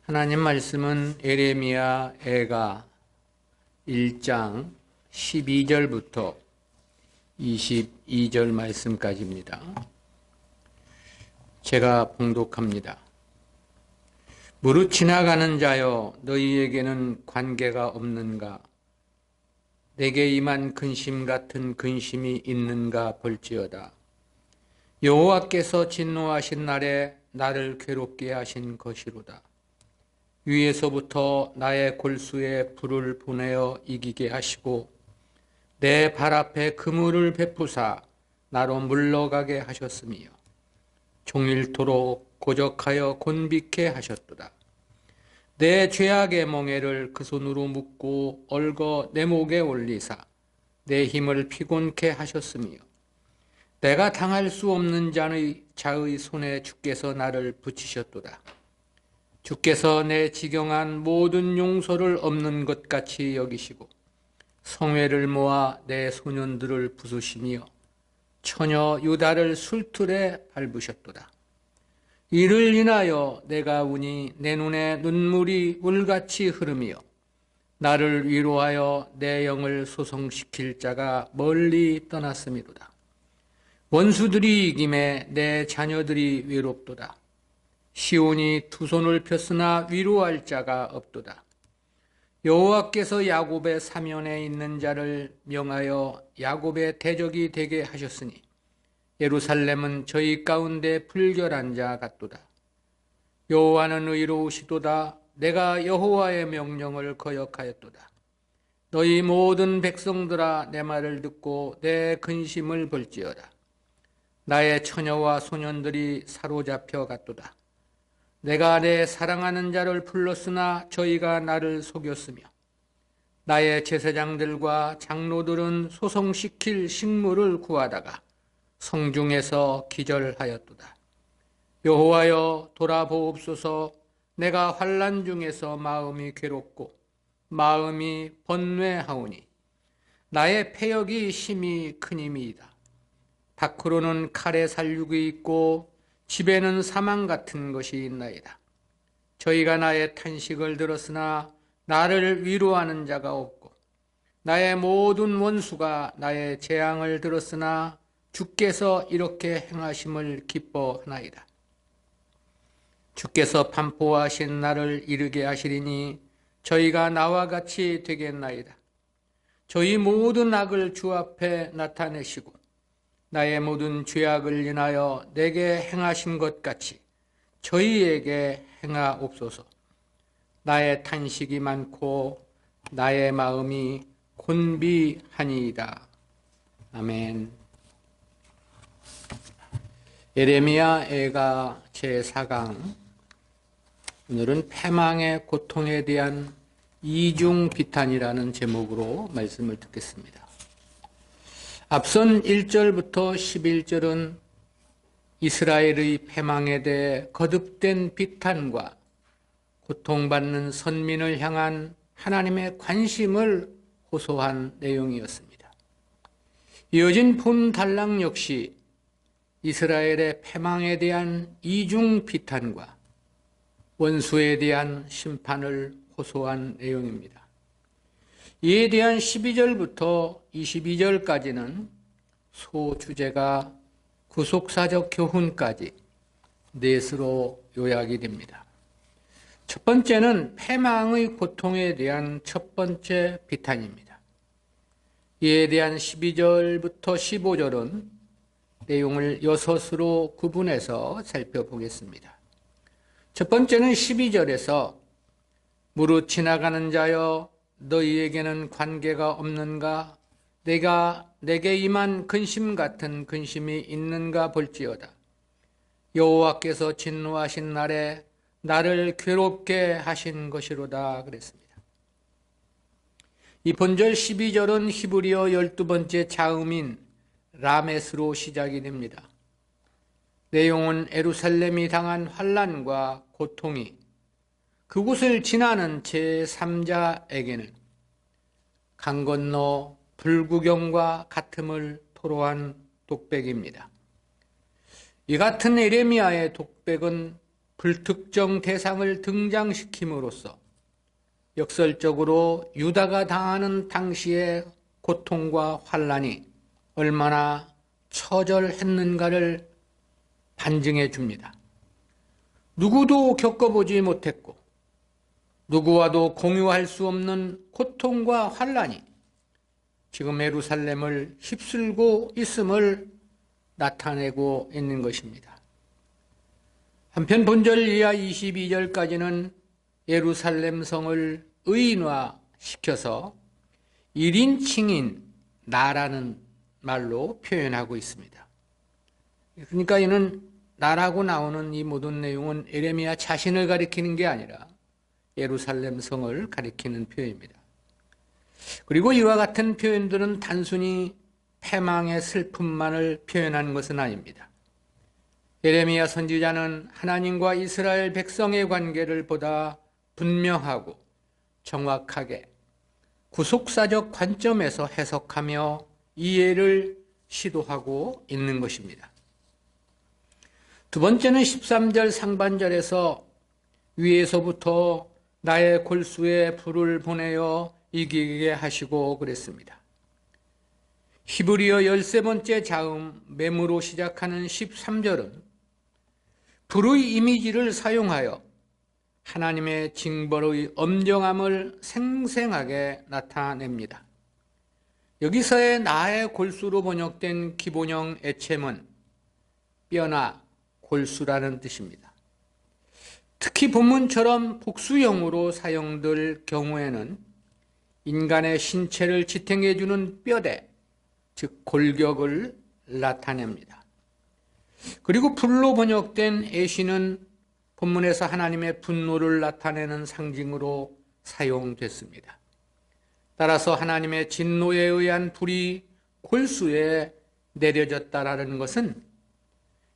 하나님 말씀은 예레미야 애가 1장 12절부터 22절 말씀까지입니다. 제가 봉독합니다. 무릇 지나가는 자여, 너희에게는 관계가 없는가? 내게 임한 근심 같은 근심이 있는가 볼지어다. 여호와께서 진노하신 날에 나를 괴롭게 하신 것이로다. 위에서부터 나의 골수에 불을 보내어 이기게 하시고 내 발 앞에 그물을 베푸사 나로 물러가게 하셨으며 종일토록 고적하여 곤비케 하셨도다. 내 죄악의 멍에를 그 손으로 묶고 얽어 내 목에 올리사 내 힘을 피곤케 하셨으며 내가 당할 수 없는 자의 손에 주께서 나를 붙이셨도다. 주께서 내 지경한 모든 용서를 없는 것 같이 여기시고 성회를 모아 내 소년들을 부수시며 처녀 유다를 술틀에 밟으셨도다. 이를 인하여 내가 우니 내 눈에 눈물이 물같이 흐르며 나를 위로하여 내 영을 소성시킬 자가 멀리 떠났음이로다. 원수들이 이김에 내 자녀들이 외롭도다. 시온이 두 손을 폈으나 위로할 자가 없도다. 여호와께서 야곱의 사면에 있는 자를 명하여 야곱의 대적이 되게 하셨으니 예루살렘은 저희 가운데 불결한 자 같도다. 여호와는 의로우시도다. 내가 여호와의 명령을 거역하였도다. 너희 모든 백성들아, 내 말을 듣고 내 근심을 볼지어다. 나의 처녀와 소년들이 사로잡혀 갔도다. 내가 내 사랑하는 자를 불렀으나 저희가 나를 속였으며 나의 제사장들과 장로들은 소송시킬 식물을 구하다가 성중에서 기절하였도다. 여호와여, 돌아보옵소서. 내가 환난 중에서 마음이 괴롭고 마음이 번뇌하오니 나의 패역이 심히 크니이다. 밖으로는 칼의 살육이 있고 집에는 사망 같은 것이 있나이다. 저희가 나의 탄식을 들었으나 나를 위로하는 자가 없고 나의 모든 원수가 나의 재앙을 들었으나 주께서 이렇게 행하심을 기뻐하나이다. 주께서 반포하신 나를 이르게 하시리니 저희가 나와 같이 되겠나이다. 저희 모든 악을 주 앞에 나타내시고 나의 모든 죄악을 인하여 내게 행하신 것 같이 저희에게 행하옵소서. 나의 탄식이 많고 나의 마음이 곤비하니이다. 아멘. 예레미야 애가 제4강, 오늘은 패망의 고통에 대한 이중 비탄이라는 제목으로 말씀을 듣겠습니다. 앞선 1절부터 11절은 이스라엘의 패망에 대해 거듭된 비탄과 고통받는 선민을 향한 하나님의 관심을 호소한 내용이었습니다. 이어진 본 단락 역시 이스라엘의 패망에 대한 이중 비탄과 원수에 대한 심판을 호소한 내용입니다. 이에 대한 12절부터 22절까지는 소주제가 구속사적 교훈까지 넷으로 요약이 됩니다. 첫 번째는 패망의 고통에 대한 첫 번째 비탄입니다. 이에 대한 12절부터 15절은 내용을 6으로 구분해서 살펴보겠습니다. 첫 번째는 12절에서 무릇 지나가는 자여, 너희에게는 관계가 없는가? 내게 임한 근심 같은 근심이 있는가 볼지어다. 여호와께서 진노하신 날에 나를 괴롭게 하신 것이로다 그랬습니다. 이 본절 12절은 히브리어 12번째 자음인 라메스로 시작이 됩니다. 내용은 예루살렘이 당한 환난과 고통이 그곳을 지나는 제3자에게는 강 건너 불구경과 같음을 토로한 독백입니다. 이 같은 예레미야의 독백은 불특정 대상을 등장시킴으로써 역설적으로 유다가 당하는 당시의 고통과 환난이 얼마나 처절했는가를 반증해 줍니다. 누구도 겪어보지 못했고 누구와도 공유할 수 없는 고통과 환난이 지금 예루살렘을 휩쓸고 있음을 나타내고 있는 것입니다. 한편 본절 이하 22절까지는 예루살렘 성을 의인화시켜서 1인칭인 나라는 말로 표현하고 있습니다. 그러니까 이는 나라고 나오는 이 모든 내용은 예레미야 자신을 가리키는 게 아니라 예루살렘 성을 가리키는 표현입니다. 그리고 이와 같은 표현들은 단순히 패망의 슬픔만을 표현하는 것은 아닙니다. 예레미야 선지자는 하나님과 이스라엘 백성의 관계를 보다 분명하고 정확하게 구속사적 관점에서 해석하며 이해를 시도하고 있는 것입니다. 두 번째는 13절 상반절에서 위에서부터 나의 골수에 불을 보내어 이기게 하시고 그랬습니다. 히브리어 13번째 자음 mem으로 시작하는 13절은 불의 이미지를 사용하여 하나님의 징벌의 엄정함을 생생하게 나타냅니다. 여기서의 나의 골수로 번역된 기본형 애체문 뼈나 골수라는 뜻입니다. 특히 본문처럼 복수형으로 사용될 경우에는 인간의 신체를 지탱해주는 뼈대, 즉 골격을 나타냅니다. 그리고 불로 번역된 애시는 본문에서 하나님의 분노를 나타내는 상징으로 사용됐습니다. 따라서 하나님의 진노에 의한 불이 골수에 내려졌다라는 것은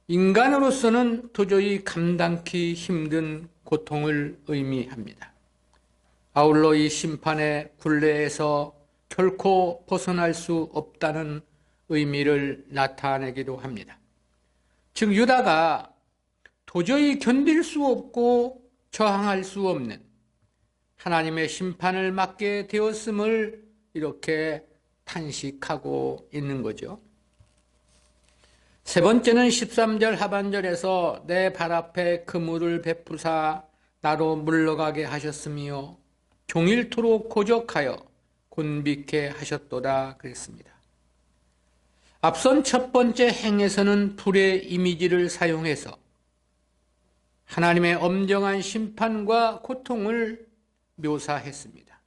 인간으로서는 도저히 감당기 힘든 고통을 의미합니다. 아울러 이 심판의 굴레에서 결코 벗어날 수 없다는 의미를 나타내기도 합니다. 즉 유다가 도저히 견딜 수 없고 저항할 수 없는 하나님의 심판을 맞게 되었음을 이렇게 탄식하고 있는 거죠. 세 번째는 13절 하반절에서 내 발 앞에 그물을 베푸사 나로 물러가게 하셨으며 종일토록 고적하여 곤비케 하셨도다 그랬습니다. 앞선 첫 번째 행에서는 불의 이미지를 사용해서 하나님의 엄정한 심판과 고통을 묘사했습니다.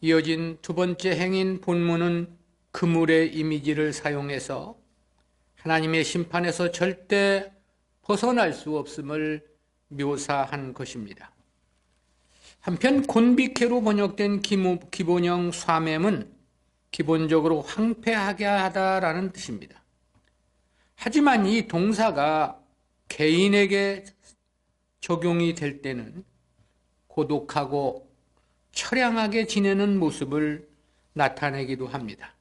이어진 두 번째 행인 본문은 그물의 이미지를 사용해서 하나님의 심판에서 절대 벗어날 수 없음을 묘사한 것입니다. 한편 곤비케로 번역된 기본형 쏴맴은 기본적으로 황폐하게 하다라는 뜻입니다. 하지만 이 동사가 개인에게 적용이 될 때는 고독하고 처량하게 지내는 모습을 나타내기도 합니다.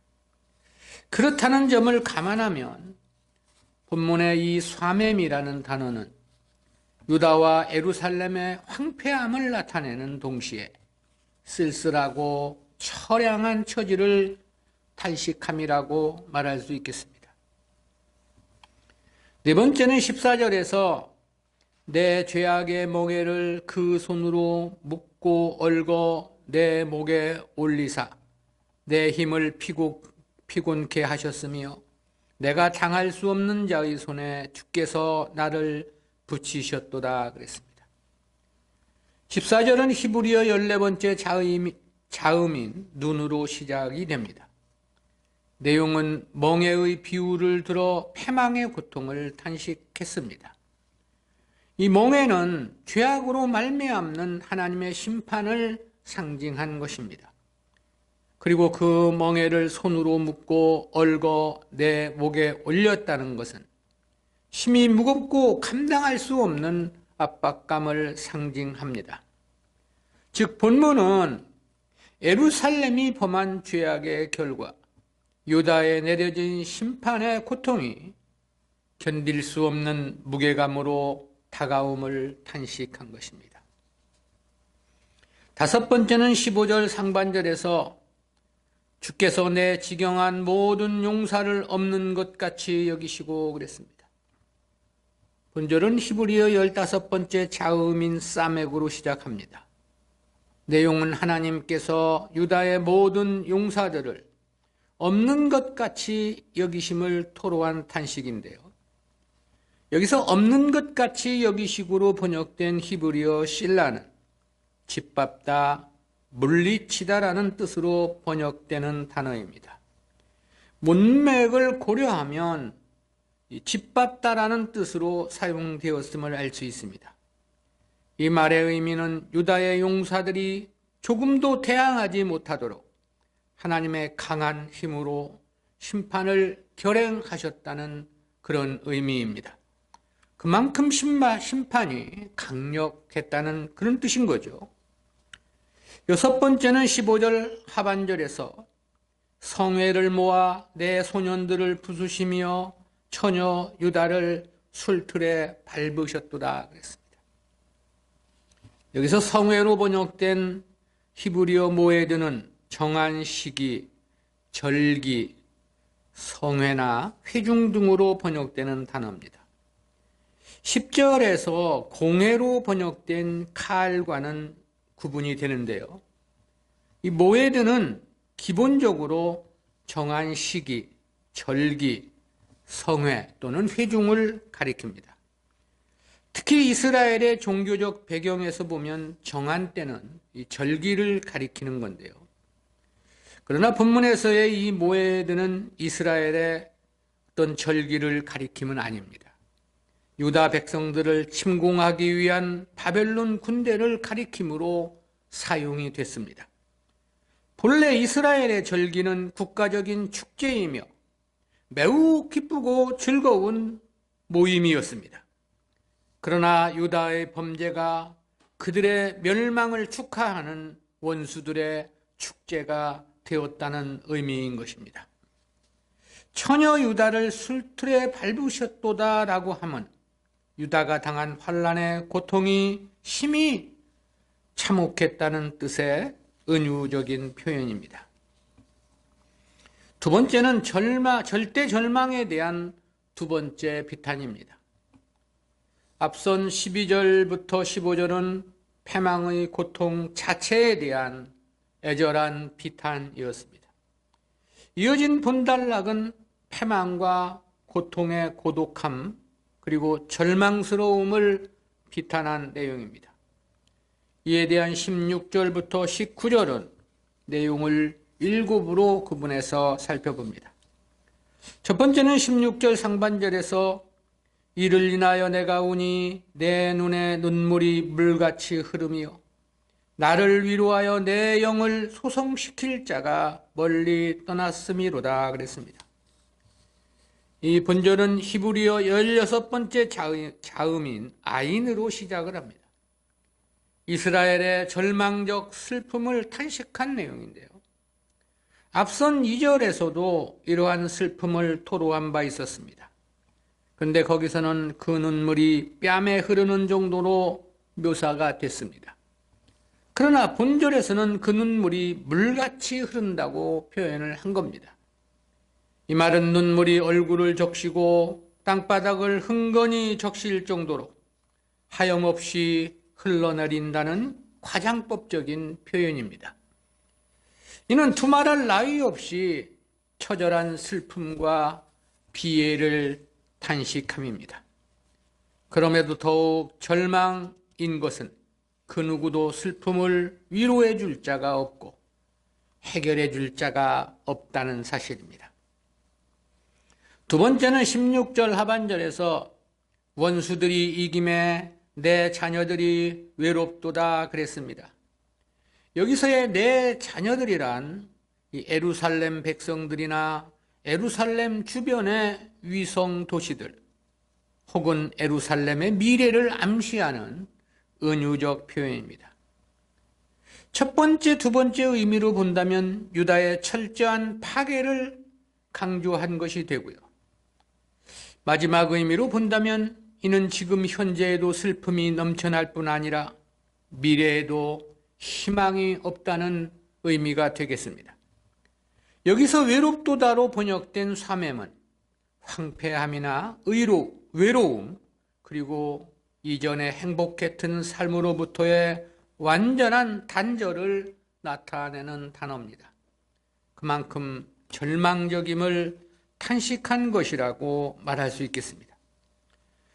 그렇다는 점을 감안하면 본문의 이 쏴맴이라는 단어는 유다와 예루살렘의 황폐함을 나타내는 동시에 쓸쓸하고 처량한 처지를 탄식함이라고 말할 수 있겠습니다. 네 번째는 14절에서 내 죄악의 멍에를 그 손으로 묶고 얽어 내 목에 올리사 내 힘을 피곤케 하셨으며 내가 당할 수 없는 자의 손에 주께서 나를 붙이셨도다 그랬습니다. 14절은 히브리어 14번째 자음인 눈으로 시작이 됩니다. 내용은 멍에의 비유를 들어 패망의 고통을 탄식했습니다. 이 멍에는 죄악으로 말미암는 하나님의 심판을 상징한 것입니다. 그리고 그 멍에를 손으로 묶고 얽어 내 목에 올렸다는 것은 심히 무겁고 감당할 수 없는 압박감을 상징합니다. 즉 본문은 예루살렘이 범한 죄악의 결과 유다에 내려진 심판의 고통이 견딜 수 없는 무게감으로 다가옴을 탄식한 것입니다. 다섯 번째는 15절 상반절에서 주께서 내 지경한 모든 용사를 없는 것 같이 여기시고 그랬습니다. 본절은 히브리어 15번째 자음인 사멕으로 시작합니다. 내용은 하나님께서 유다의 모든 용사들을 없는 것 같이 여기심을 토로한 탄식인데요. 여기서 없는 것 같이 여기식으로 번역된 히브리어 실라는 짓밟다, 물리치다라는 뜻으로 번역되는 단어입니다. 문맥을 고려하면 짓밟다라는 뜻으로 사용되었음을 알 수 있습니다. 이 말의 의미는 유다의 용사들이 조금도 대항하지 못하도록 하나님의 강한 힘으로 심판을 결행하셨다는 그런 의미입니다. 그만큼 심판이 강력했다는 그런 뜻인 거죠. 여섯 번째는 15절 하반절에서 성회를 모아 내 소년들을 부수시며 처녀 유다를 술틀에 밟으셨도다 그랬습니다. 여기서 성회로 번역된 히브리어 모에드는 정한 시기, 절기, 성회나 회중 등으로 번역되는 단어입니다. 10절에서 공회로 번역된 칼과는 구분이 되는데요. 이 모에드는 기본적으로 정한 시기, 절기, 성회 또는 회중을 가리킵니다. 특히 이스라엘의 종교적 배경에서 보면 정한 때는 이 절기를 가리키는 건데요. 그러나 본문에서의 이 모에드는 이스라엘의 어떤 절기를 가리킴은 아닙니다. 유다 백성들을 침공하기 위한 바벨론 군대를 가리킴으로 사용이 됐습니다. 본래 이스라엘의 절기는 국가적인 축제이며 매우 기쁘고 즐거운 모임이었습니다. 그러나 유다의 범죄가 그들의 멸망을 축하하는 원수들의 축제가 되었다는 의미인 것입니다. 처녀 유다를 술틀에 밟으셨도다라고 하면 유다가 당한 환난의 고통이 심히 참혹했다는 뜻의 은유적인 표현입니다. 두 번째는 절대 절망에 대한 두 번째 비탄입니다. 앞선 12절부터 15절은 패망의 고통 자체에 대한 애절한 비탄이었습니다. 이어진 본단락은 패망과 고통의 고독함 그리고 절망스러움을 비탄한 내용입니다. 이에 대한 16절부터 19절은 내용을 7으로 구분해서 살펴봅니다. 첫 번째는 16절 상반절에서 이를 인하여 내가 우니 내 눈에 눈물이 물같이 흐르며 나를 위로하여 내 영을 소성시킬 자가 멀리 떠났음이로다 그랬습니다. 이 본절은 히브리어 16번째 자음인 아인으로 시작을 합니다. 이스라엘의 절망적 슬픔을 탄식한 내용인데요. 앞선 2절에서도 이러한 슬픔을 토로한 바 있었습니다. 그런데 거기서는 그 눈물이 뺨에 흐르는 정도로 묘사가 됐습니다. 그러나 본절에서는 그 눈물이 물같이 흐른다고 표현을 한 겁니다. 이 말은 눈물이 얼굴을 적시고 땅바닥을 흥건히 적실 정도로 하염없이 흘러내린다는 과장법적인 표현입니다. 이는 두말할 나위 없이 처절한 슬픔과 비애를 탄식함입니다. 그럼에도 더욱 절망인 것은 그 누구도 슬픔을 위로해 줄 자가 없고 해결해 줄 자가 없다는 사실입니다. 두 번째는 16절 하반절에서 원수들이 이김에 내 자녀들이 외롭도다 그랬습니다. 여기서의 내 자녀들이란 이 예루살렘 백성들이나 예루살렘 주변의 위성 도시들 혹은 예루살렘의 미래를 암시하는 은유적 표현입니다. 첫 번째, 두 번째 의미로 본다면 유다의 철저한 파괴를 강조한 것이 되고요. 마지막 의미로 본다면 이는 지금 현재에도 슬픔이 넘쳐날 뿐 아니라 미래에도 희망이 없다는 의미가 되겠습니다. 여기서 외롭도다로 번역된 사매은 황폐함이나 외로움, 그리고 이전에 행복했던 삶으로부터의 완전한 단절을 나타내는 단어입니다. 그만큼 절망적임을 탄식한 것이라고 말할 수 있겠습니다.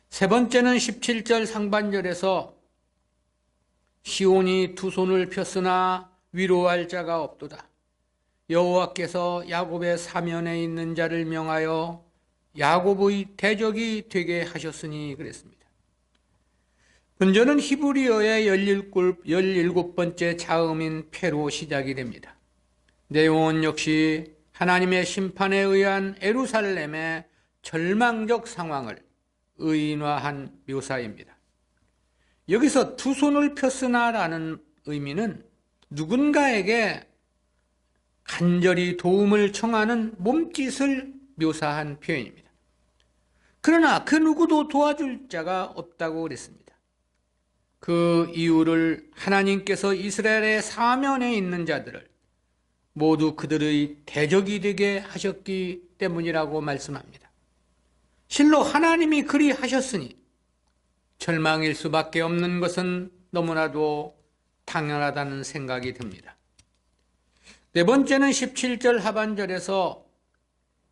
세 번째는 17절 상반절에서 시온이 두 손을 폈으나 위로할 자가 없도다. 여호와께서 야곱의 사면에 있는 자를 명하여 야곱의 대적이 되게 하셨으니 그랬습니다. 먼저는 히브리어의 17번째 자음인 페로 시작이 됩니다. 내용은 역시 하나님의 심판에 의한 예루살렘의 절망적 상황을 의인화한 묘사입니다. 여기서 두 손을 폈으나 라는 의미는 누군가에게 간절히 도움을 청하는 몸짓을 묘사한 표현입니다. 그러나 그 누구도 도와줄 자가 없다고 그랬습니다. 그 이유를 하나님께서 이스라엘의 사면에 있는 자들을 모두 그들의 대적이 되게 하셨기 때문이라고 말씀합니다. 실로 하나님이 그리 하셨으니 절망일 수밖에 없는 것은 너무나도 당연하다는 생각이 듭니다. 네 번째는 17절 하반절에서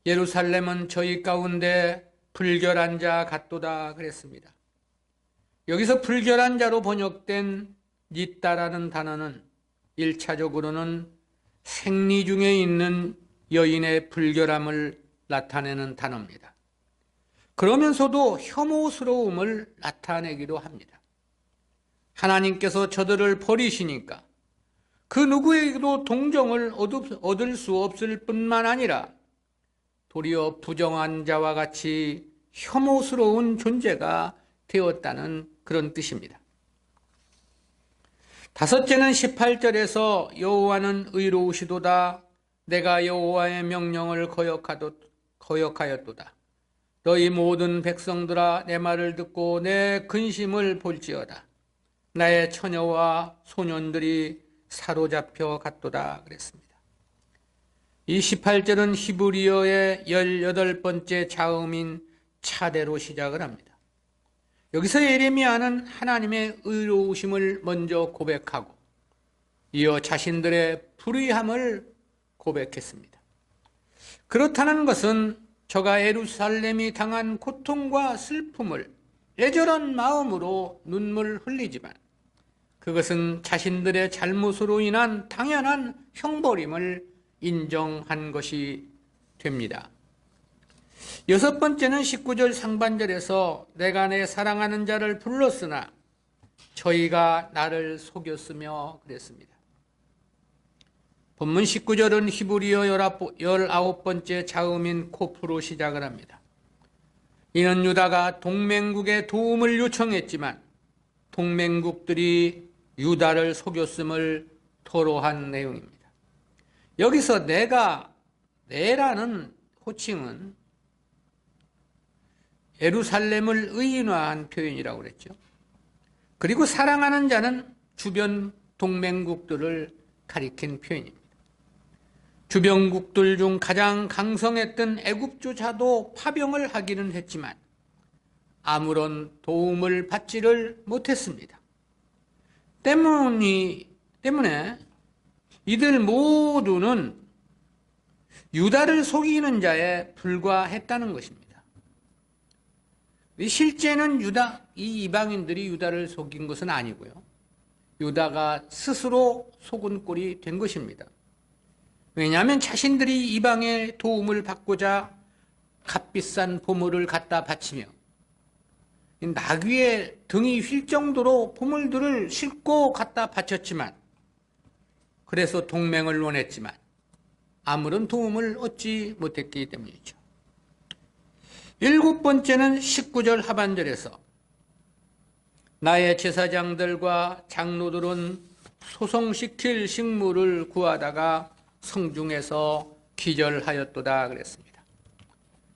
예루살렘은 저희 가운데 불결한 자 같도다 그랬습니다. 여기서 불결한 자로 번역된 닛다라는 단어는 1차적으로는 생리 중에 있는 여인의 불결함을 나타내는 단어입니다. 그러면서도 혐오스러움을 나타내기도 합니다. 하나님께서 저들을 버리시니까 그 누구에게도 동정을 얻을 수 없을 뿐만 아니라 도리어 부정한 자와 같이 혐오스러운 존재가 되었다는 그런 뜻입니다. 다섯째는 18절에서 여호와는 의로우시도다. 내가 여호와의 명령을 거역하였도다. 너희 모든 백성들아 내 말을 듣고 내 근심을 볼지어다. 나의 처녀와 소년들이 사로잡혀 갔도다 그랬습니다. 이 18절은 히브리어의 18번째 자음인 차대로 시작을 합니다. 여기서 예레미야는 하나님의 의로우심을 먼저 고백하고 이어 자신들의 불의함을 고백했습니다. 그렇다는 것은 저가 예루살렘이 당한 고통과 슬픔을 애절한 마음으로 눈물 흘리지만 그것은 자신들의 잘못으로 인한 당연한 형벌임을 인정한 것이 됩니다. 여섯 번째는 19절 상반절에서 내가 내 사랑하는 자를 불렀으나 저희가 나를 속였으며 그랬습니다. 본문 19절은 히브리어 19번째 자음인 코프로 시작을 합니다. 이는 유다가 동맹국의 도움을 요청했지만 동맹국들이 유다를 속였음을 토로한 내용입니다. 여기서 내라는 호칭은 예루살렘을 의인화한 표현이라고 그랬죠. 그리고 사랑하는 자는 주변 동맹국들을 가리킨 표현입니다. 주변국들 중 가장 강성했던 애굽조차도 파병을 하기는 했지만 아무런 도움을 받지를 못했습니다. 때문에 이들 모두는 유다를 속이는 자에 불과했다는 것입니다. 실제는 이 이방인들이 유다를 속인 것은 아니고요. 유다가 스스로 속은 꼴이 된 것입니다. 왜냐하면 자신들이 이방의 도움을 받고자 값비싼 보물을 갖다 바치며 나귀의 등이 휠 정도로 보물들을 싣고 갖다 바쳤지만 그래서 동맹을 원했지만 아무런 도움을 얻지 못했기 때문이죠. 일곱 번째는 19절 하반절에서 나의 제사장들과 장로들은 소송시킬 식물을 구하다가 성중에서 기절하였도다 그랬습니다.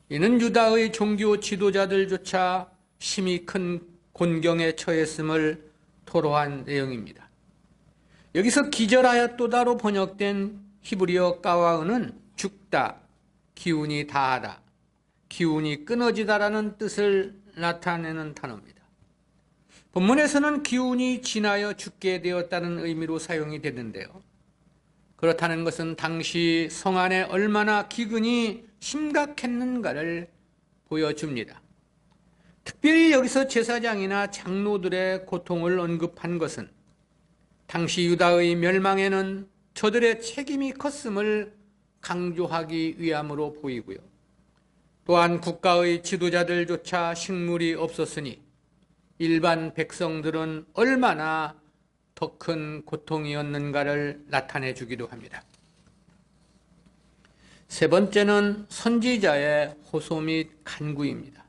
이는 유다의 종교 지도자들조차 심히 큰 곤경에 처했음을 토로한 내용입니다. 여기서 기절하였도다로 번역된 히브리어 까와은은 죽다, 기운이 다하다, 기운이 끊어지다라는 뜻을 나타내는 단어입니다. 본문에서는 기운이 지나여 죽게 되었다는 의미로 사용이 됐는데요. 그렇다는 것은 당시 성 안에 얼마나 기근이 심각했는가를 보여줍니다. 특별히 여기서 제사장이나 장로들의 고통을 언급한 것은 당시 유다의 멸망에는 저들의 책임이 컸음을 강조하기 위함으로 보이고요. 또한 국가의 지도자들조차 식물이 없었으니 일반 백성들은 얼마나 더 큰 고통이었는가를 나타내 주기도 합니다. 세 번째는 선지자의 호소 및 간구입니다.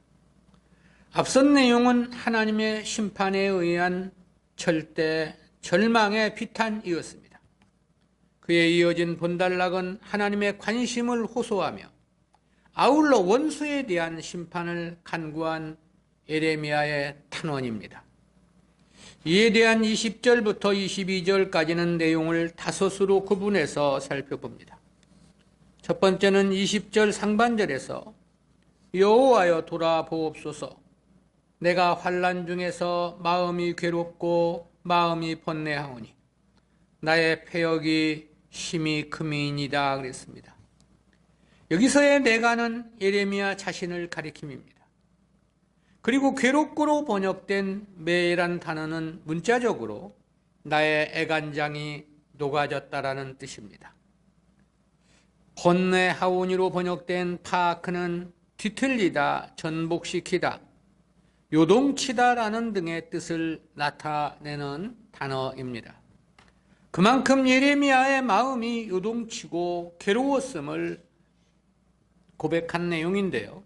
앞선 내용은 하나님의 심판에 의한 절대 절망의 비탄이었습니다. 그에 이어진 본단락은 하나님의 관심을 호소하며 아울러 원수에 대한 심판을 간구한 예레미야의 탄원입니다. 이에 대한 20절부터 22절까지는 내용을 다섯으로 구분해서 살펴봅니다. 첫 번째는 20절 상반절에서 여호와여 돌아보옵소서, 내가 환난 중에서 마음이 괴롭고 마음이 번뇌하오니 나의 패역이 심히 크미이니이다 그랬습니다. 여기서의 내가는 예레미야 자신을 가리킴입니다. 그리고 괴롭고로 번역된 매란 단어는 문자적으로 나의 애간장이 녹아졌다라는 뜻입니다. 번뇌하오니로 번역된 파크는 뒤틀리다, 전복시키다, 요동치다라는 등의 뜻을 나타내는 단어입니다. 그만큼 예레미야의 마음이 요동치고 괴로웠음을 고백한 내용인데요.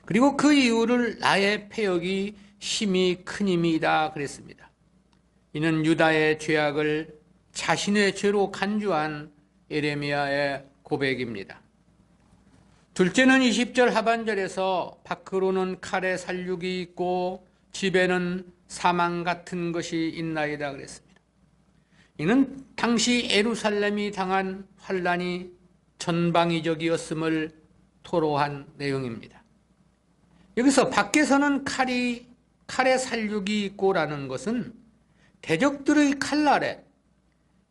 그리고 그 이유를 나의 패역이 심히 큰 힘이다 그랬습니다. 이는 유다의 죄악을 자신의 죄로 간주한 예레미야의 고백입니다. 둘째는 20절 하반절에서 밖으로는 칼의 살육이 있고 집에는 사망 같은 것이 있나이다 그랬습니다. 이는 당시 예루살렘이 당한 환난이 전방위적이었음을 토로한 내용입니다. 여기서 밖에서는 칼의 살육이 있고라는 것은 대적들의 칼날에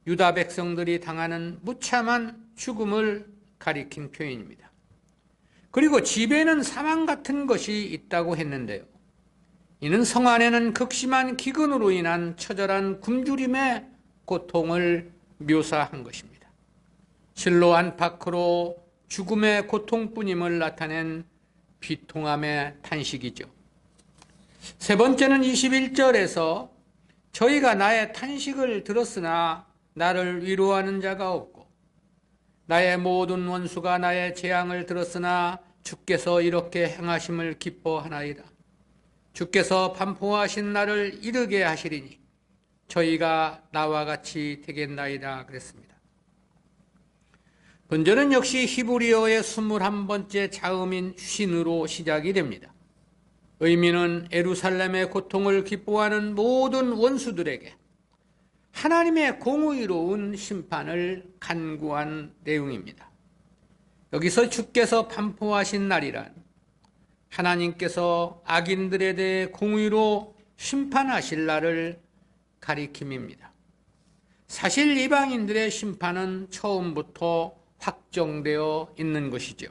유다 백성들이 당하는 무참한 죽음을 가리킨 표현입니다. 그리고 집에는 사망 같은 것이 있다고 했는데요. 이는 성 안에는 극심한 기근으로 인한 처절한 굶주림의 고통을 묘사한 것입니다. 실로 안팎으로 죽음의 고통뿐임을 나타낸 비통함의 탄식이죠. 세 번째는 21절에서 저희가 나의 탄식을 들었으나 나를 위로하는 자가 없고 나의 모든 원수가 나의 재앙을 들었으나 주께서 이렇게 행하심을 기뻐하나이다. 주께서 반포하신 날을 이르게 하시리니 저희가 나와 같이 되겠나이다 그랬습니다. 본절은 역시 히브리어의 21번째 자음인 쉰으로 시작이 됩니다. 의미는 예루살렘의 고통을 기뻐하는 모든 원수들에게 하나님의 공의로운 심판을 간구한 내용입니다. 여기서 주께서 반포하신 날이란 하나님께서 악인들에 대해 공의로 심판하실 날을 가리킴입니다. 사실 이방인들의 심판은 처음부터 확정되어 있는 것이죠.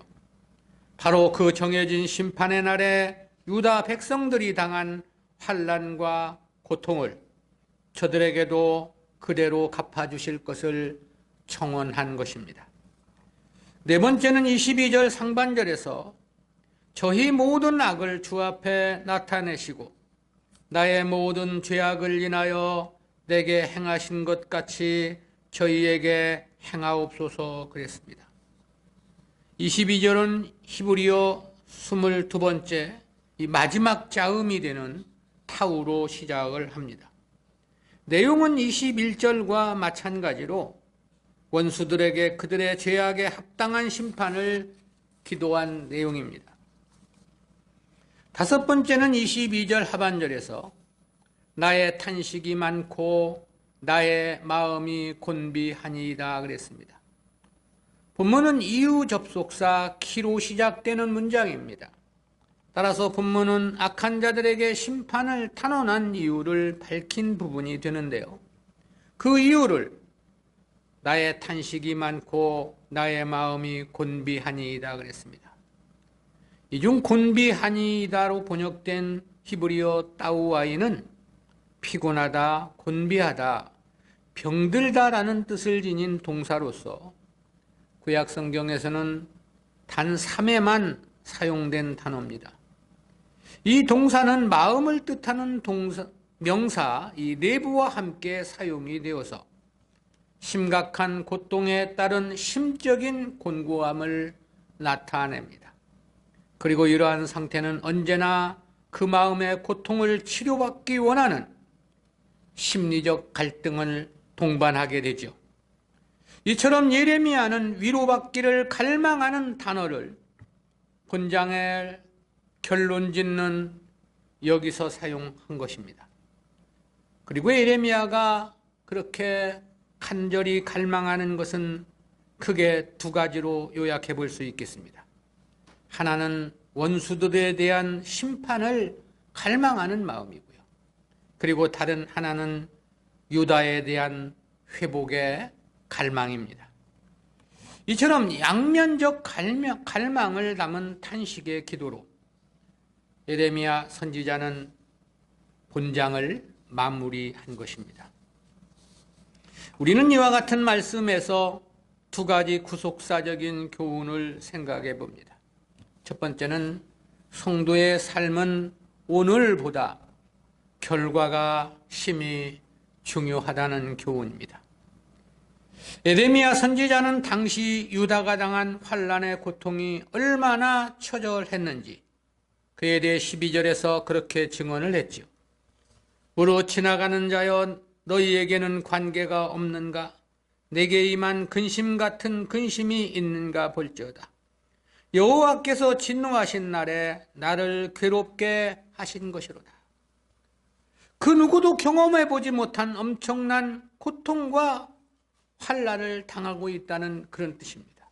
바로 그 정해진 심판의 날에 유다 백성들이 당한 환난과 고통을 저들에게도 그대로 갚아주실 것을 청원한 것입니다. 네 번째는 22절 상반절에서 저희 모든 악을 주 앞에 나타내시고 나의 모든 죄악을 인하여 내게 행하신 것 같이 저희에게 행하옵소서 그랬습니다. 22절은 히브리어 22번째 이 마지막 자음이 되는 타우로 시작을 합니다. 내용은 21절과 마찬가지로 원수들에게 그들의 죄악에 합당한 심판을 기도한 내용입니다. 다섯 번째는 22절 하반절에서 나의 탄식이 많고 나의 마음이 곤비하니이다 그랬습니다. 본문은 이유 접속사 키로 시작되는 문장입니다. 따라서 본문은 악한 자들에게 심판을 탄원한 이유를 밝힌 부분이 되는데요. 그 이유를 나의 탄식이 많고 나의 마음이 곤비하니이다 그랬습니다. 이 중 곤비하니이다로 번역된 히브리어 따우아이는 피곤하다, 곤비하다, 병들다라는 뜻을 지닌 동사로서 구약 성경에서는 단 3회만 사용된 단어입니다. 이 동사는 마음을 뜻하는 명사 이 내부와 함께 사용이 되어서 심각한 고통에 따른 심적인 곤고함을 나타냅니다. 그리고 이러한 상태는 언제나 그 마음의 고통을 치료받기 원하는 심리적 갈등을 동반하게 되죠. 이처럼 예레미야는 위로받기를 갈망하는 단어를 본장의 결론짓는 여기서 사용한 것입니다. 그리고 예레미야가 그렇게 간절히 갈망하는 것은 크게 두 가지로 요약해 볼 수 있겠습니다. 하나는 원수들에 대한 심판을 갈망하는 마음이고요. 그리고 다른 하나는 유다에 대한 회복의 갈망입니다. 이처럼 양면적 갈망을 담은 탄식의 기도로 예레미야 선지자는 본장을 마무리한 것입니다. 우리는 이와 같은 말씀에서 두 가지 구속사적인 교훈을 생각해 봅니다. 첫 번째는 성도의 삶은 오늘보다 결과가 심히 중요하다는 교훈입니다. 예레미야 선지자는 당시 유다가 당한 환난의 고통이 얼마나 처절했는지 그에 대해 12절에서 그렇게 증언을 했지요. 우로 지나가는 자여 너희에게는 관계가 없는가? 내게 임한 근심 같은 근심이 있는가 볼지어다. 여호와께서 진노하신 날에 나를 괴롭게 하신 것이로다. 그 누구도 경험해 보지 못한 엄청난 고통과 환난을 당하고 있다는 그런 뜻입니다.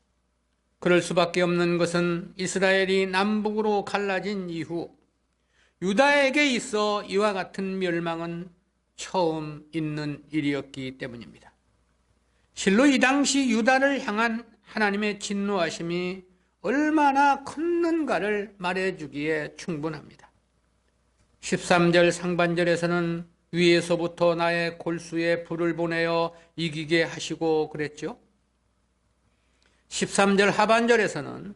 그럴 수밖에 없는 것은 이스라엘이 남북으로 갈라진 이후 유다에게 있어 이와 같은 멸망은 처음 있는 일이었기 때문입니다. 실로 이 당시 유다를 향한 하나님의 진노하심이 얼마나 컸는가를 말해주기에 충분합니다. 13절 상반절에서는 위에서부터 나의 골수에 불을 보내어 이기게 하시고 그랬죠. 13절 하반절에서는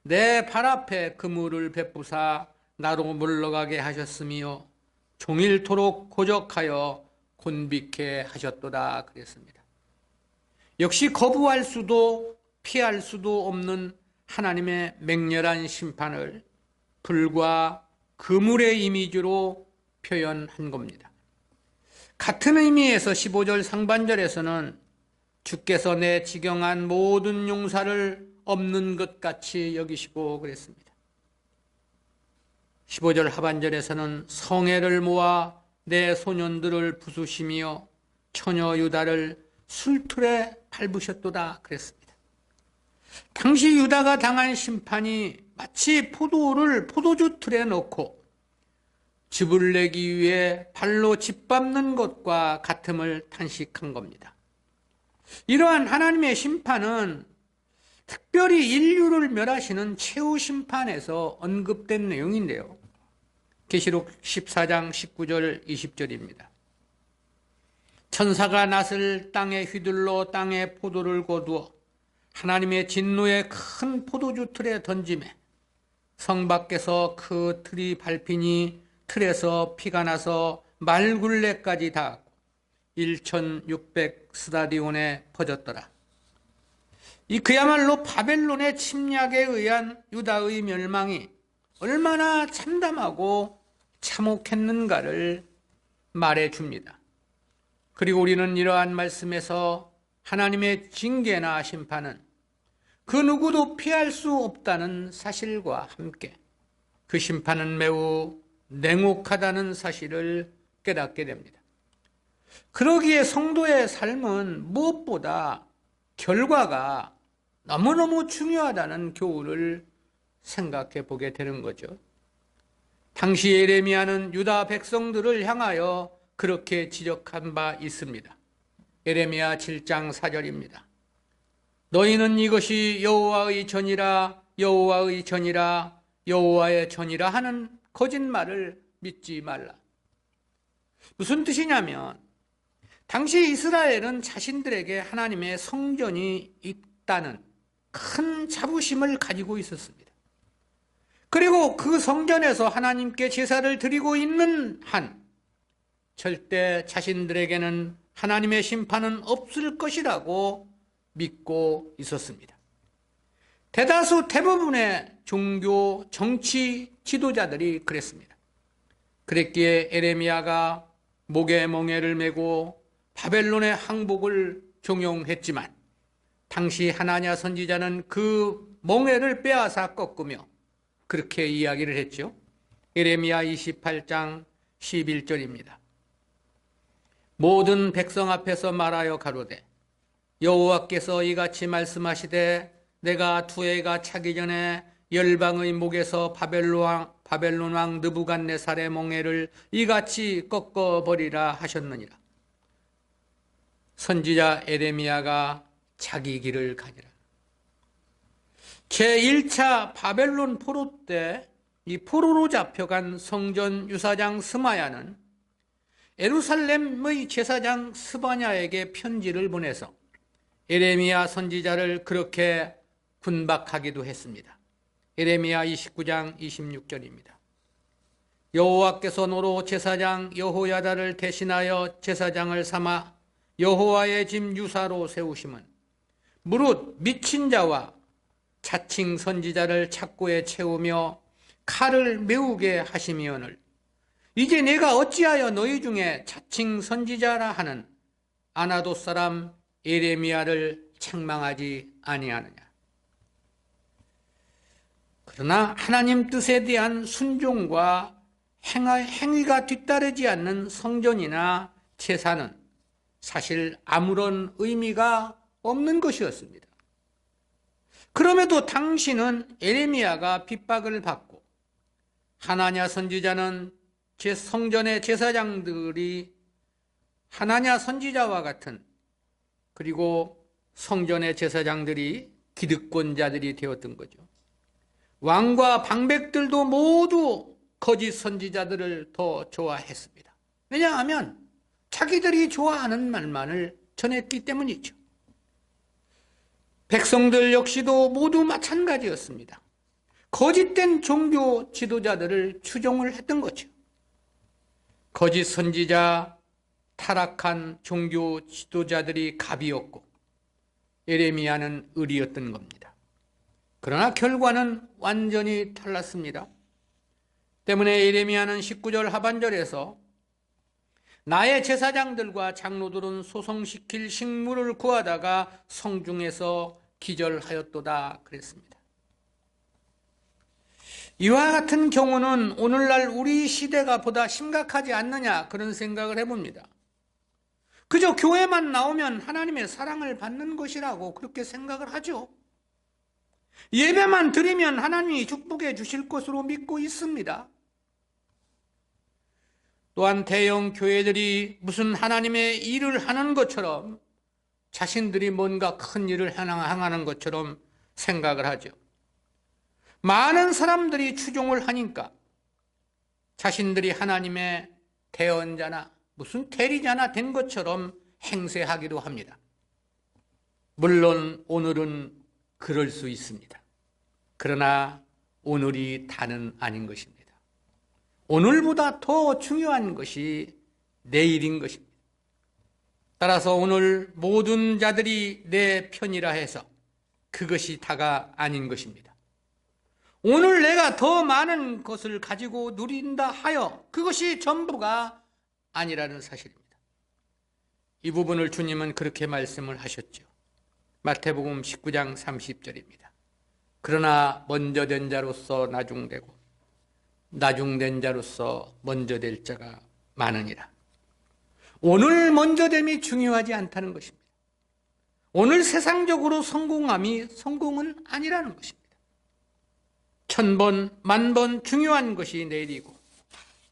내 발 앞에 그물을 베푸사 나로 물러가게 하셨으며 종일토록 고적하여 곤비케 하셨도다 그랬습니다. 역시 거부할 수도 피할 수도 없는 하나님의 맹렬한 심판을 불과 그물의 이미지로 표현한 겁니다. 같은 의미에서 15절 상반절에서는 주께서 내 지경한 모든 용사를 없는 것 같이 여기시고 그랬습니다. 15절 하반절에서는 성애를 모아 내 소년들을 부수시며 처녀 유다를 술틀에 밟으셨도다 그랬습니다. 당시 유다가 당한 심판이 마치 포도주 틀에 넣고 즙을 내기 위해 발로 짓밟는 것과 같음을 탄식한 겁니다. 이러한 하나님의 심판은 특별히 인류를 멸하시는 최후 심판에서 언급된 내용인데요. 계시록 14장 19절 20절입니다. 천사가 낫을 땅에 휘둘러 땅에 포도를 거두어 하나님의 진노의 큰 포도주 틀에 던지매 성 밖에서 그 틀이 밟히니 틀에서 피가 나서 말굴레까지 닿았고 1600 스타디온에 퍼졌더라. 이 그야말로 바벨론의 침략에 의한 유다의 멸망이 얼마나 참담하고 참혹했는가를 말해줍니다. 그리고 우리는 이러한 말씀에서 하나님의 징계나 심판은 그 누구도 피할 수 없다는 사실과 함께 그 심판은 매우 냉혹하다는 사실을 깨닫게 됩니다. 그러기에 성도의 삶은 무엇보다 결과가 너무너무 중요하다는 교훈을 생각해 보게 되는 거죠. 당시 예레미야는 유다 백성들을 향하여 그렇게 지적한 바 있습니다. 예레미야 7장 4절입니다. 너희는 이것이 여호와의 전이라 여호와의 전이라 여호와의 전이라 하는 거짓말을 믿지 말라. 무슨 뜻이냐면 당시 이스라엘은 자신들에게 하나님의 성전이 있다는 큰 자부심을 가지고 있었습니다. 그리고 그 성전에서 하나님께 제사를 드리고 있는 한 절대 자신들에게는 하나님의 심판은 없을 것이라고 믿고 있었습니다. 대부분의 종교, 정치 지도자들이 그랬습니다. 그랬기에 에레미야가 목에 멍에를 메고 바벨론의 항복을 종용했지만 당시 하나냐 선지자는 그 멍에를 빼앗아 꺾으며 그렇게 이야기를 했죠. 예레미야 28장 11절입니다. 모든 백성 앞에서 말하여 가로되 여호와께서 이같이 말씀하시되 내가 투애가 차기 전에 열방의 목에서 바벨론 왕 느부갓네살의 멍에를 이같이 꺾어버리라 하셨느니라. 선지자 에레미야가 자기 길을 가니라. 제1차 바벨론 포로 때 이 포로로 잡혀간 성전 유사장 스마야는 예루살렘의 제사장 스바냐에게 편지를 보내서 에레미야 선지자를 그렇게 군박하기도 했습니다. 에레미야 29장 26절입니다. 여호와께서 노로 제사장 여호야다를 대신하여 제사장을 삼아 여호와의 집 유사로 세우심은 무릇 미친 자와 자칭 선지자를 착고에 채우며 칼을 메우게 하심이오늘 이제 내가 어찌하여 너희 중에 자칭 선지자라 하는 아나돗 사람 예레미야를 책망하지 아니하느냐. 그러나 하나님 뜻에 대한 순종과 행위가 뒤따르지 않는 성전이나 제사는 사실 아무런 의미가 없는 것이었습니다. 그럼에도 당시는 예레미야가 핍박을 받고 하나냐 선지자는 성전의 제사장들이 하나냐 선지자와 같은 그리고 성전의 제사장들이 기득권자들이 되었던 거죠. 왕과 방백들도 모두 거짓 선지자들을 더 좋아했습니다. 왜냐하면 자기들이 좋아하는 말만을 전했기 때문이죠. 백성들 역시도 모두 마찬가지였습니다. 거짓된 종교 지도자들을 추종을 했던 거죠. 거짓 선지자, 타락한 종교 지도자들이 갑이었고 예레미야는 을이었던 겁니다. 그러나 결과는 완전히 달랐습니다. 때문에 예레미야는 19절 하반절에서 나의 제사장들과 장로들은 소송시킬 식물을 구하다가 성중에서 기절하였도다 그랬습니다. 이와 같은 경우는 오늘날 우리 시대가 보다 심각하지 않느냐 그런 생각을 해봅니다. 그저 교회만 나오면 하나님의 사랑을 받는 것이라고 그렇게 생각을 하죠. 예배만 드리면 하나님이 축복해 주실 것으로 믿고 있습니다. 또한 대형 교회들이 무슨 하나님의 일을 하는 것처럼 자신들이 뭔가 큰 일을 행하는 것처럼 생각을 하죠. 많은 사람들이 추종을 하니까 자신들이 하나님의 대언자나 무슨 대리자나 된 것처럼 행세하기도 합니다. 물론 오늘은 그럴 수 있습니다. 그러나 오늘이 다는 아닌 것입니다. 오늘보다 더 중요한 것이 내일인 것입니다. 따라서 오늘 모든 자들이 내 편이라 해서 그것이 다가 아닌 것입니다. 오늘 내가 더 많은 것을 가지고 누린다 하여 그것이 전부가 아니라는 사실입니다. 이 부분을 주님은 그렇게 말씀을 하셨죠. 마태복음 19장 30절입니다. 그러나 먼저 된 자로서 나중되고 나중된 자로서 먼저 될 자가 많으니라. 오늘 먼저 됨이 중요하지 않다는 것입니다. 오늘 세상적으로 성공함이 성공은 아니라는 것입니다. 1000번, 10,000번 중요한 것이 내일이고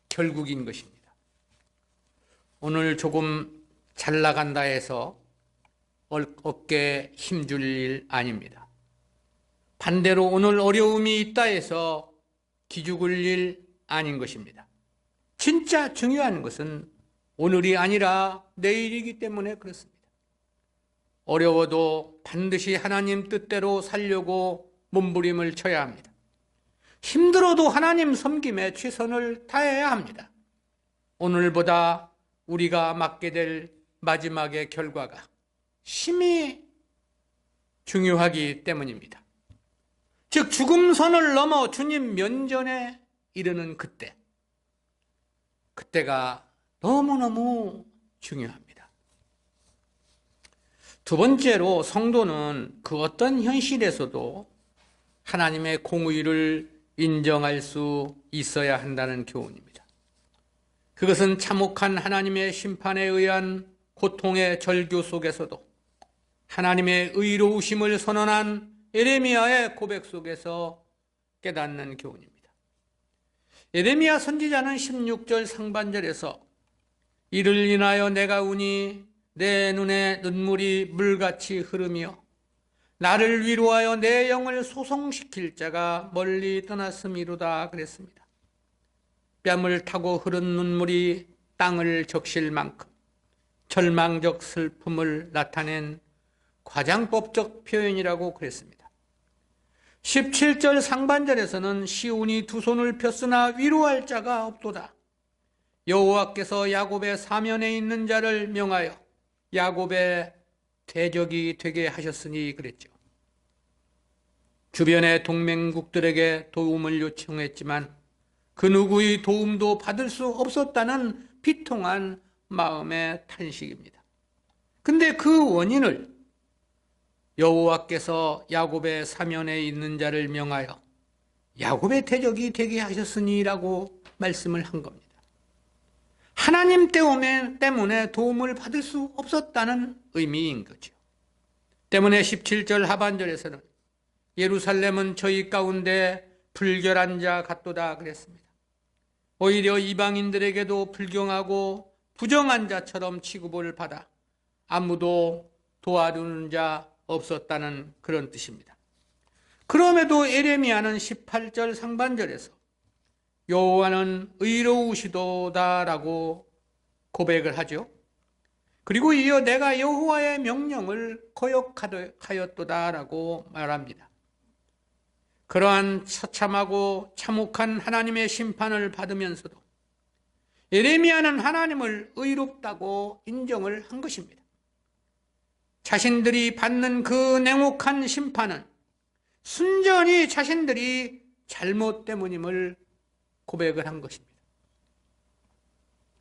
결국인 것입니다. 오늘 조금 잘 나간다 해서 어깨에 힘줄 일 아닙니다. 반대로 오늘 어려움이 있다 해서 기죽을 일 아닌 것입니다. 진짜 중요한 것은 오늘이 아니라 내일이기 때문에 그렇습니다. 어려워도 반드시 하나님 뜻대로 살려고 몸부림을 쳐야 합니다. 힘들어도 하나님 섬김에 최선을 다해야 합니다. 오늘보다 우리가 맞게 될 마지막의 결과가 심히 중요하기 때문입니다. 즉 죽음선을 넘어 주님 면전에 이르는 그때가 너무너무 중요합니다. 두 번째로 성도는 그 어떤 현실에서도 하나님의 공의를 인정할 수 있어야 한다는 교훈입니다. 그것은 참혹한 하나님의 심판에 의한 고통의 절규 속에서도 하나님의 의로우심을 선언한 예레미야의 고백 속에서 깨닫는 교훈입니다. 예레미야 선지자는 16절 상반절에서 이를 인하여 내가 우니 내 눈에 눈물이 물같이 흐르며 나를 위로하여 내 영을 소송시킬 자가 멀리 떠났음이로다 그랬습니다. 뺨을 타고 흐른 눈물이 땅을 적실 만큼 절망적 슬픔을 나타낸 과장법적 표현이라고 그랬습니다. 17절 상반절에서는 시온이 두 손을 폈으나 위로할 자가 없도다. 여호와께서 야곱의 사면에 있는 자를 명하여 야곱의 대적이 되게 하셨으니 그랬죠. 주변의 동맹국들에게 도움을 요청했지만 그 누구의 도움도 받을 수 없었다는 비통한 마음의 탄식입니다. 근데 그 원인을 여호와께서 야곱의 사면에 있는 자를 명하여 야곱의 대적이 되게 하셨으니라고 말씀을 한 겁니다. 하나님 때문에 도움을 받을 수 없었다는 의미인 거죠. 때문에 17절 하반절에서는 예루살렘은 저희 가운데 불결한 자 같도다 그랬습니다. 오히려 이방인들에게도 불경하고 부정한 자처럼 취급을 받아 아무도 도와주는 자 없었다는 그런 뜻입니다. 그럼에도 예레미야는 18절 상반절에서 여호와는 의로우시도다라고 고백을 하죠. 그리고 이어 내가 여호와의 명령을 거역하였도다라고 말합니다. 그러한 처참하고 참혹한 하나님의 심판을 받으면서도 예레미야는 하나님을 의롭다고 인정을 한 것입니다. 자신들이 받는 그 냉혹한 심판은 순전히 자신들이 잘못 때문임을 고백을 한 것입니다.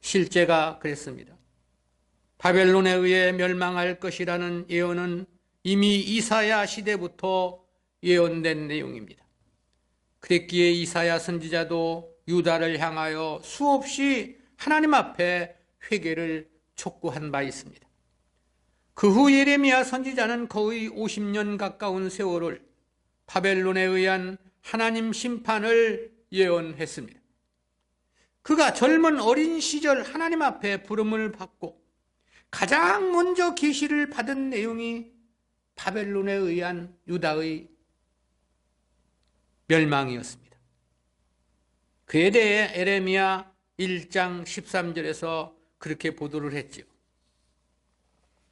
실제가 그랬습니다. 바벨론에 의해 멸망할 것이라는 예언은 이미 이사야 시대부터 예언된 내용입니다. 그랬기에 이사야 선지자도 유다를 향하여 수없이 하나님 앞에 회개를 촉구한 바 있습니다. 그 후 예레미야 선지자는 거의 50년 가까운 세월을 바벨론에 의한 하나님 심판을 예언했습니다. 그가 젊은 어린 시절 하나님 앞에 부름을 받고 가장 먼저 계시를 받은 내용이 바벨론에 의한 유다의 멸망이었습니다. 그에 대해 예레미야 1장 13절에서 그렇게 보도를 했지요.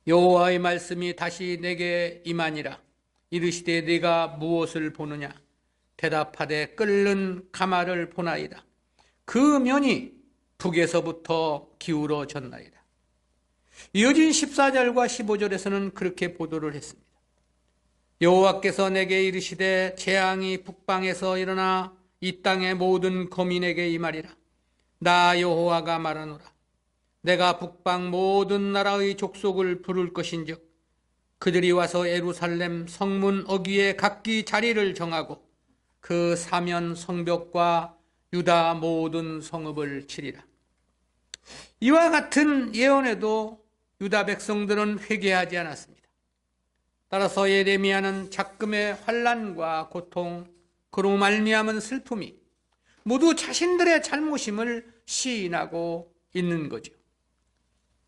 여호와의 말씀이 다시 내게 임하니라. 이르시되 네가 무엇을 보느냐? 대답하되 끓는 가마를 보나이다. 그 면이 북에서부터 기울어졌나이다. 이어진 14절과 15절에서는 그렇게 보도를 했습니다. 여호와께서 내게 이르시되 재앙이 북방에서 일어나 이 땅의 모든 거민에게 임하리라. 나 여호와가 말하노라. 내가 북방 모든 나라의 족속을 부를 것인즉 그들이 와서 예루살렘 성문 어귀에 각기 자리를 정하고 그 사면 성벽과 유다 모든 성읍을 치리라. 이와 같은 예언에도 유다 백성들은 회개하지 않았습니다. 따라서 예레미야는 작금의 환난과 고통, 그로 말미암은 슬픔이 모두 자신들의 잘못임을 시인하고 있는 거죠.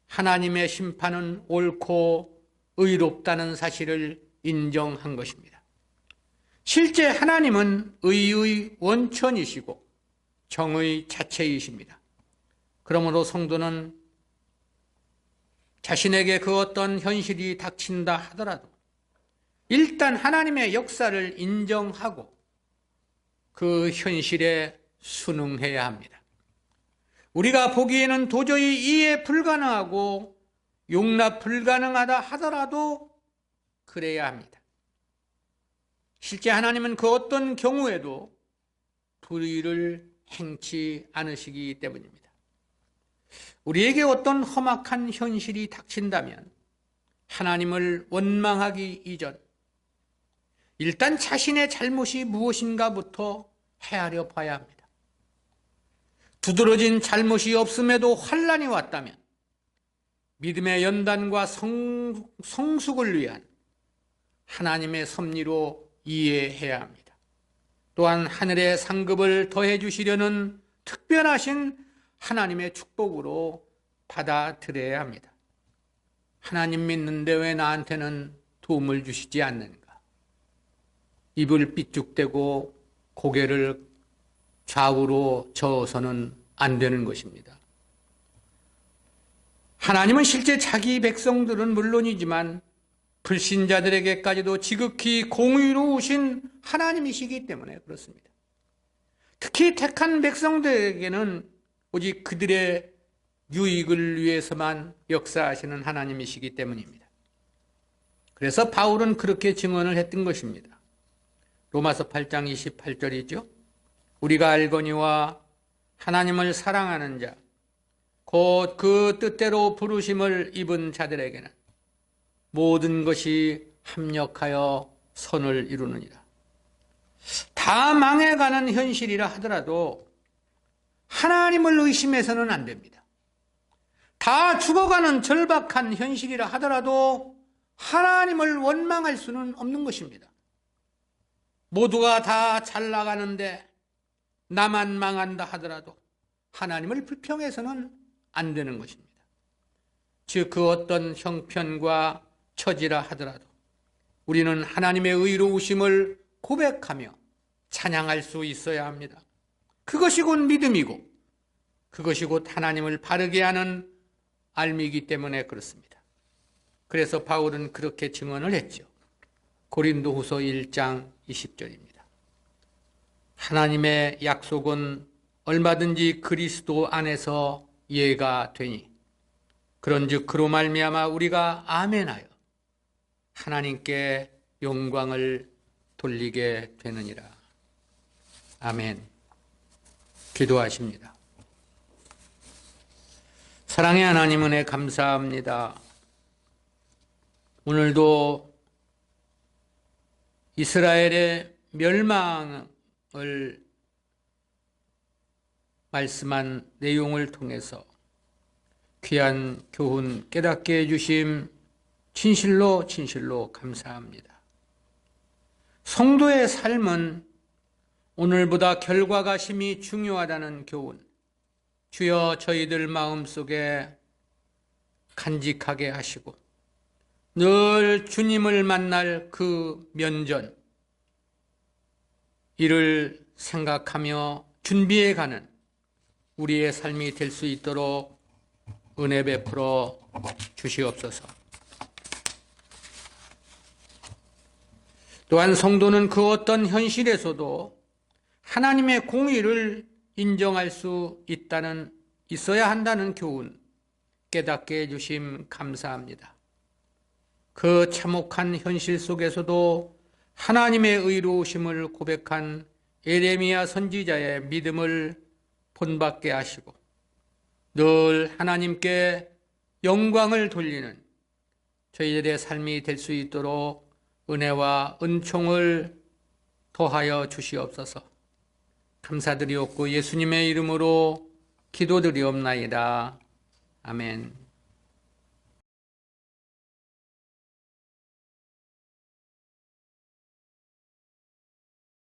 하나님의 심판은 옳고 의롭다는 사실을 인정한 것입니다. 실제 하나님은 의의 원천이시고 정의 자체이십니다. 그러므로 성도는 자신에게 그 어떤 현실이 닥친다 하더라도 일단 하나님의 역사를 인정하고 그 현실에 순응해야 합니다. 우리가 보기에는 도저히 이해 불가능하고 용납 불가능하다 하더라도 그래야 합니다. 실제 하나님은 그 어떤 경우에도 불의를 행치 않으시기 때문입니다. 우리에게 어떤 험악한 현실이 닥친다면 하나님을 원망하기 이전 일단 자신의 잘못이 무엇인가부터 헤아려 봐야 합니다. 두드러진 잘못이 없음에도 환난이 왔다면 믿음의 연단과 성숙을 위한 하나님의 섭리로 이해해야 합니다. 또한 하늘의 상급을 더해 주시려는 특별하신 하나님의 축복으로 받아들여야 합니다. 하나님 믿는데 왜 나한테는 도움을 주시지 않는가? 입을 삐죽대고 고개를 좌우로 저어서는 안 되는 것입니다. 하나님은 실제 자기 백성들은 물론이지만 불신자들에게까지도 지극히 공의로우신 하나님이시기 때문에 그렇습니다. 특히 택한 백성들에게는 오직 그들의 유익을 위해서만 역사하시는 하나님이시기 때문입니다. 그래서 바울은 그렇게 증언을 했던 것입니다. 로마서 8장 28절이죠. 우리가 알거니와 하나님을 사랑하는 자, 곧 그 뜻대로 부르심을 입은 자들에게는 모든 것이 합력하여 선을 이루느니라. 다 망해가는 현실이라 하더라도 하나님을 의심해서는 안 됩니다. 다 죽어가는 절박한 현실이라 하더라도 하나님을 원망할 수는 없는 것입니다. 모두가 다 잘 나가는데 나만 망한다 하더라도 하나님을 불평해서는 안 되는 것입니다. 즉 그 어떤 형편과 처지라 하더라도 우리는 하나님의 의로우심을 고백하며 찬양할 수 있어야 합니다. 그것이 곧 믿음이고 그것이 곧 하나님을 바르게 하는 알미이기 때문에 그렇습니다. 그래서 바울은 그렇게 증언을 했죠. 고린도후서 1장 20절입니다. 하나님의 약속은 얼마든지 그리스도 안에서 예가 되니 그런즉 그로 말미암아 우리가 아멘하여 하나님께 영광을 돌리게 되느니라. 아멘. 기도하십니다. 사랑의 하나님 은혜 감사합니다. 오늘도 이스라엘의 멸망을 말씀한 내용을 통해서 귀한 교훈 깨닫게 해주심 진실로 감사합니다. 성도의 삶은 오늘보다 결과가 심히 중요하다는 교훈, 주여 저희들 마음속에 간직하게 하시고 늘 주님을 만날 그 면전, 이를 생각하며 준비해가는 우리의 삶이 될 수 있도록 은혜 베풀어 주시옵소서. 또한 성도는 그 어떤 현실에서도 하나님의 공의를 인정할 수 있어야 한다는 교훈 깨닫게 해주심 감사합니다. 그 참혹한 현실 속에서도 하나님의 의로우심을 고백한 예레미야 선지자의 믿음을 본받게 하시고 늘 하나님께 영광을 돌리는 저희들의 삶이 될 수 있도록 은혜와 은총을 더하여 주시옵소서. 감사드리옵고 예수님의 이름으로 기도드리옵나이다. 아멘.